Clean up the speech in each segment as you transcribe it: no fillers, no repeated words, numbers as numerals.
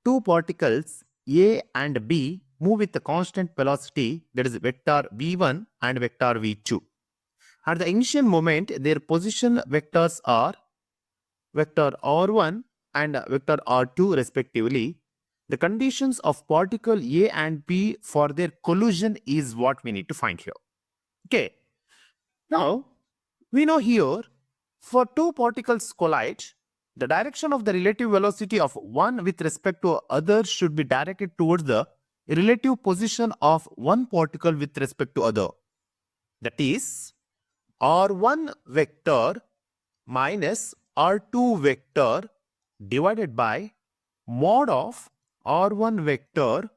two particles A and B move with a constant velocity, that is vector v1 and vector v2. At the initial moment, their position vectors are vector r1 and vector r2 respectively. The conditions of particle A and B for their collision is what we need to find here. Okay. Now, we know here, for two particles collide, the direction of the relative velocity of one with respect to other should be directed towards the relative position of one particle with respect to other. That is, r1 vector minus r2 vector divided by mod of r1 vector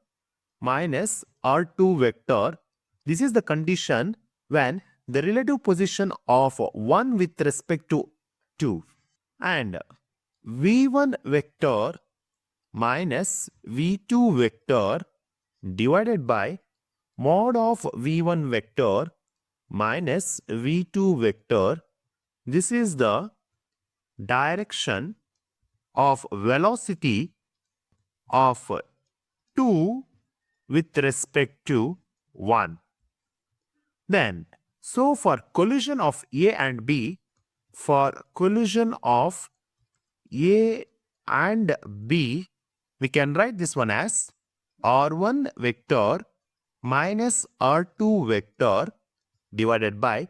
minus r2 vector. This is the condition when the relative position of one with respect to 2 and v1 vector minus v2 vector divided by mod of v1 vector minus v2 vector. This is the direction of velocity of 2 with respect to 1. Then, so for collision of A and B, for collision of A and B, we can write this one as r1 vector minus r2 vector divided by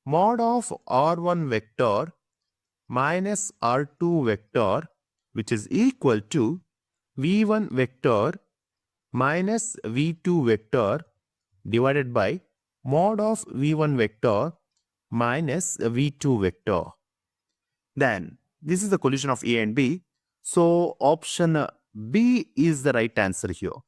mod of r1 vector minus r2 vector, which is equal to v1 vector minus v2 vector divided by mod of v1 vector minus v2 vector. Then, this is the collision of A and B. So, option B is the right answer here.